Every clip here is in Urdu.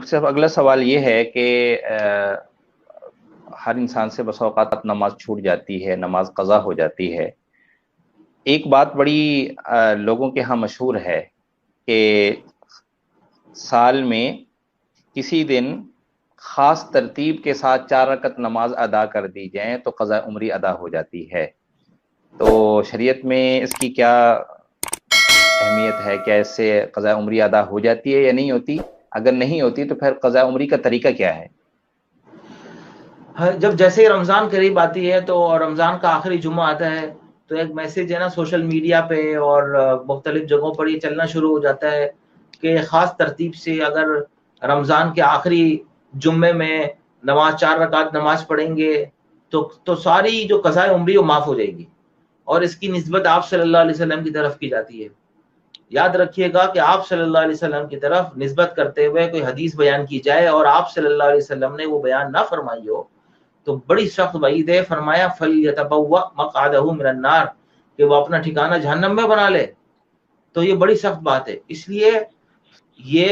صرف اگلا سوال یہ ہے کہ ہر انسان سے بسا اوقات نماز چھوٹ جاتی ہے، نماز قضا ہو جاتی ہے۔ ایک بات بڑی لوگوں کے ہاں مشہور ہے کہ سال میں کسی دن خاص ترتیب کے ساتھ 4 رکعت نماز ادا کر دی جائیں تو قضا عمری ادا ہو جاتی ہے۔ تو شریعت میں اس کی کیا اہمیت ہے؟ کیا اس سے قضا عمری ادا ہو جاتی ہے یا نہیں ہوتی؟ اگر نہیں ہوتی تو پھر قضا عمری کا طریقہ کیا ہے؟ جب جیسے رمضان قریب آتی ہے تو رمضان کا آخری جمعہ آتا ہے تو ایک میسج ہے نا سوشل میڈیا پہ اور مختلف جگہوں پر یہ چلنا شروع ہو جاتا ہے کہ خاص ترتیب سے اگر رمضان کے آخری جمعے میں نماز 4 رکعت نماز پڑھیں گے تو ساری جو قضاء عمری وہ معاف ہو جائے گی، اور اس کی نسبت آپ صلی اللہ علیہ وسلم کی طرف کی جاتی ہے۔ یاد رکھیے گا کہ آپ صلی اللہ علیہ وسلم کی طرف نسبت کرتے ہوئے کوئی حدیث بیان کی جائے اور آپ صلی اللہ علیہ وسلم نے وہ بیان نہ فرمائی ہو تو بڑی سخت وعید ہے۔ فرمایا فَلْيَتَبَوَّأْ مَقْعَدَهُ مِنَ النَّارِ، کہ وہ اپنا ٹھکانہ جہنم میں بنا لے۔ تو یہ بڑی سخت بات ہے، اس لیے یہ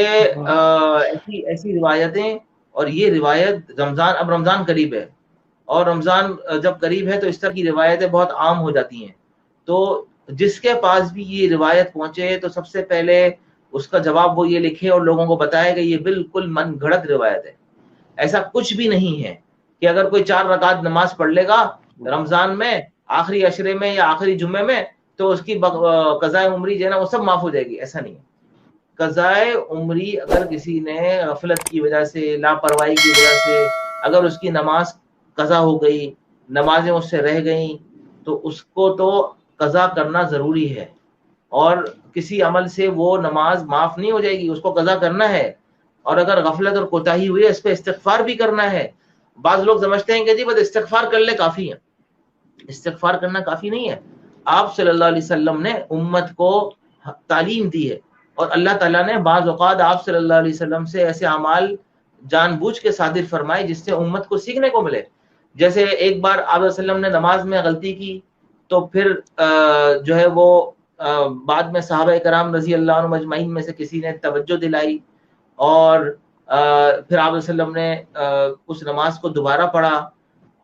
ایسی روایتیں، اور یہ روایت اب رمضان قریب ہے، اور رمضان جب قریب ہے تو اس طرح کی روایتیں بہت عام ہو جاتی ہیں۔ تو جس کے پاس بھی یہ روایت پہنچے تو سب سے پہلے اس کا جواب وہ یہ لکھے اور لوگوں کو بتائے کہ یہ بالکل من گھڑت روایت ہے، ایسا کچھ بھی نہیں ہے کہ اگر کوئی 4 رکعت نماز پڑھ لے گا رمضان میں آخری عشرے میں یا آخری جمعے میں تو اس کی قضاء عمری جو ہے نا وہ سب معاف ہو جائے گی، ایسا نہیں ہے۔ قضاء عمری اگر کسی نے غفلت کی وجہ سے، لاپرواہی کی وجہ سے اگر اس کی نماز قضا ہو گئی، نمازیں اس سے رہ گئیں، تو اس کو تو قضا کرنا ضروری ہے، اور کسی عمل سے وہ نماز معاف نہیں ہو جائے گی، اس کو قضا کرنا ہے۔ اور اگر غفلت اور کوتاہی ہوئی ہے اس پہ استغفار بھی کرنا ہے۔ بعض لوگ سمجھتے ہیں کہ جی بس استغفار کر لے کافی ہے، استغفار کرنا کافی نہیں ہے۔ آپ صلی اللہ علیہ وسلم نے امت کو تعلیم دی ہے، اور اللہ تعالیٰ نے بعض اوقات آپ صلی اللہ علیہ وسلم سے ایسے اعمال جان بوجھ کے صادر فرمائے جس سے امت کو سیکھنے کو ملے۔ جیسے ایک بار آپ علیہ وسلم نے نماز میں غلطی کی تو پھر جو ہے وہ بعد میں صحابہ کرام رضی اللہ عنہم اجمعین میں سے کسی نے توجہ دلائی، اور پھر آپ علیہ وسلم نے اس نماز کو دوبارہ پڑھا۔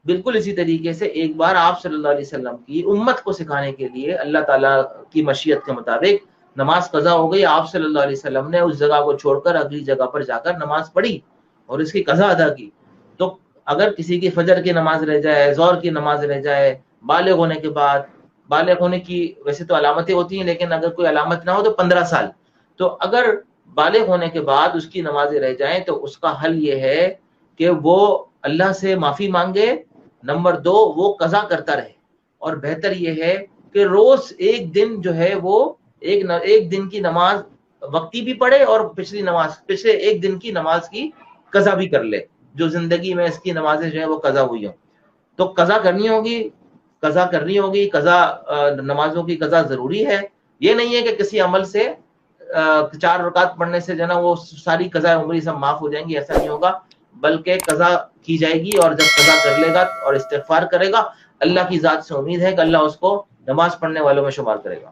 بالکل اسی طریقے سے ایک بار آپ صلی اللہ علیہ وسلم کی امت کو سکھانے کے لیے اللہ تعالیٰ کی مشیت کے مطابق نماز قضا ہو گئی، آپ صلی اللہ علیہ وسلم نے اس جگہ کو چھوڑ کر اگلی جگہ پر جا کر نماز پڑھی اور اس کی قضا ادا کی۔ تو اگر کسی کی فجر کی نماز رہ جائے، ظہر کی نماز رہ جائے، بالغ ہونے کے بعد، بالغ ہونے کی ویسے تو علامتیں ہوتی ہیں لیکن اگر کوئی علامت نہ ہو تو 15 سال، تو اگر بالغ ہونے کے بعد اس کی نمازیں رہ جائیں تو اس کا حل یہ ہے کہ وہ اللہ سے معافی مانگے، نمبر 2 وہ قضا کرتا رہے، اور بہتر یہ ہے کہ روز ایک دن جو ہے وہ ایک دن کی نماز وقتی بھی پڑھے اور پچھلے ایک دن کی نماز کی قضا بھی کر لے، جو زندگی میں اس کی نمازیں جو ہیں وہ قضا ہوئی ہوں۔ تو قضا کرنی ہوگی، قضا نمازوں کی قضا ضروری ہے۔ یہ نہیں ہے کہ کسی عمل سے 4 رکعت پڑھنے سے جو ہے نا وہ ساری قضا عمری سب معاف ہو جائیں گی، ایسا نہیں ہوگا، بلکہ قضا کی جائے گی، اور جب قضا کر لے گا اور استغفار کرے گا اللہ کی ذات سے امید ہے کہ اللہ اس کو نماز پڑھنے والوں میں شمار کرے گا۔